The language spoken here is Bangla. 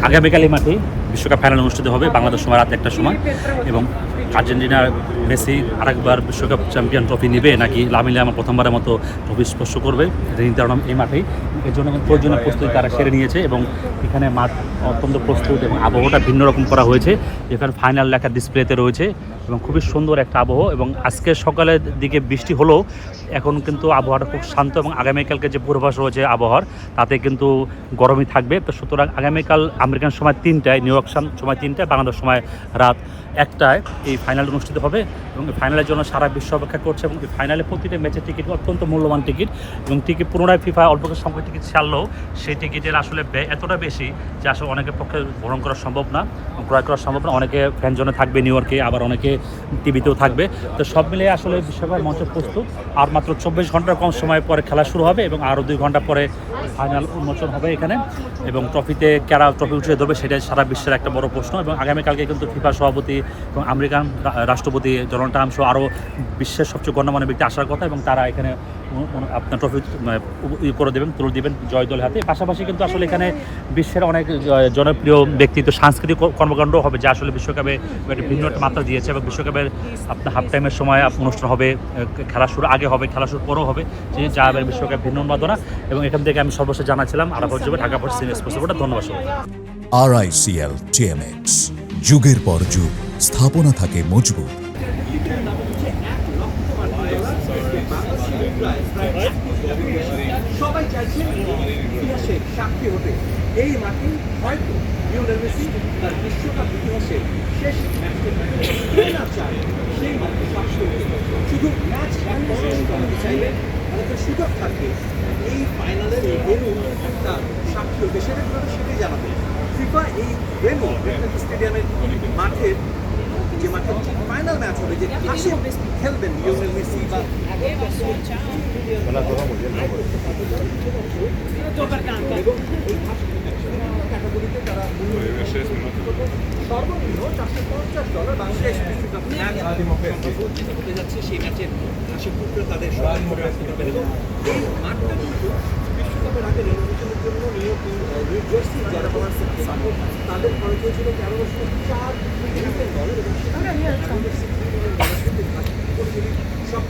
আগামীকাল এই মাঠেই বিশ্বকাপ ফাইনাল অনুষ্ঠিত হবে বাংলাদেশ সময় রাত 1টার সময়। এবং আর্জেন্টিনার মেসি আরেকবার বিশ্বকাপ চ্যাম্পিয়ন ট্রফি নেবে নাকি লামিনে আমার প্রথমবারের মতো ট্রফি স্পর্শ করবে, এটা নির্ধারণ এই মাঠেই। এর জন্য প্রয়োজনীয় প্রস্তুতি তারা সেরে নিয়েছে এবং এখানে মাঠ অত্যন্ত প্রস্তুত এবং আবহাওয়াটা ভিন্ন রকম করা হয়েছে। এখানে ফাইনাল লেখা ডিসপ্লেতে রয়েছে এবং খুবই সুন্দর একটা আবহাওয়া। এবং আজকে সকালের দিকে বৃষ্টি হলেও এখন কিন্তু আবহাওয়াটা খুব শান্ত এবং আগামীকালকে যে পূর্বাভাস রয়েছে আবহাওয়ার তাতে কিন্তু গরমই থাকবে। তো সুতরাং আগামীকাল আমেরিকান সময় 3টায়, নিউ ইয়র্ক সময় 3টায়, বাংলাদেশ সময় রাত 1টায় এই ফাইনাল অনুষ্ঠিত হবে এবং এই ফাইনালের জন্য সারা বিশ্ব অপেক্ষা করছে। এবং এই ফাইনালে প্রতিটা ম্যাচের টিকিট অত্যন্ত মূল্যবান টিকিট এবং টিকিট পুনরায় ফিফা অল্প সংখ্যক টিকিট ছাড়লেও সেই টিকিটের আসলে ব্যয় এতটা বেশি যে আসলে অনেকের পক্ষে গ্রহণ করা সম্ভব না, ক্রয় করা সম্ভব না। অনেকে ফ্যান জোনে থাকবে নিউ ইয়র্কে, আবার অনেকে টিভিতেও থাকবে। তো সব মিলিয়ে আসলে বিশ্বকাপ মঞ্চ প্রস্তুত। আর মাত্র 24 ঘন্টার কম সময় পরে খেলা শুরু হবে এবং আরও 2 ঘন্টা পরে ফাইনাল উন্মোচন হবে এখানে। এবং ট্রফিতে কারা ট্রফি উঠিয়ে দেবে সেটাই সারা বিশ্বের একটা বড় প্রশ্ন। এবং আগামীকালকে কিন্তু ফিফা সভাপতি এবং আমেরিকান রাষ্ট্রপতি ডোনাল্ড ট্রাম্প সহ আরও বিশ্বের সবচেয়ে গণ্যমান্য ব্যক্তি আসার কথা এবং তারা এখানে আপনার ট্রফি করে দেবেন, তুলে দেবেন জয় দলের হাতে। পাশাপাশি কিন্তু আসলে এখানে বিশ্বের অনেক জনপ্রিয় ব্যক্তিত্ব, সাংস্কৃতিক কর্মকাণ্ড হবে যা আসলে বিশ্বকাপে একটা ভিন্ন একটা মাত্রা দিয়েছে। এবং বিশ্বকাপের আপনার হাফ টাইমের সময় অনুষ্ঠান হবে, খেলা শুরু আগে হবে, খেলা শুরু পরেও হবে, যা বিশ্বকাপ ভিন্ন উন্মাদনা। এবং এখান থেকে আমি সর্বশেষ জানাচ্ছিলাম Arafat Zubair, Dhaka Post senior sports reporter. ধন্যবাদ সবাই। RICL TMX, যুগের পর যুগ স্থাপনা থাকে মজবুত। সবাই চাইছেন ইতিহাসে সাক্ষী হতে। এই মাঠে হয়তো লিওনেল মেসি তার বিশ্বকাপ ইতিহাসে শেষ ম্যাচে চায় সেই মাঠে সাক্ষী হতে। শুধু ম্যাচ করতে চাইলে আমাদের সুযোগ থাকবে এই ফাইনালের এই ভেন্যু একটা সাক্ষী হতে, সেটা কিভাবে সেটাই জানাবে। ফিফা এই ভেন্যু স্টেডিয়ামের মাঠের যে মাঠে ফাইনাল ম্যাচ হবে, যে কাছে খেলবেন লিওনেল মেসি বা ক্যাটাগরিতে তারা সর্বনিম্ন $450 বাংলাদেশ হতে যাচ্ছে। সেই ম্যাচের হাসিপুরটা তাদের এবং এই মাঠটা কিন্তু বিশ্বকাপের আগে রেনোভেশনের জন্য নিউ জার্সি যারা তাদের খরচ হয়েছিল $13.4 মিলিয়ন এবং সেখানে সব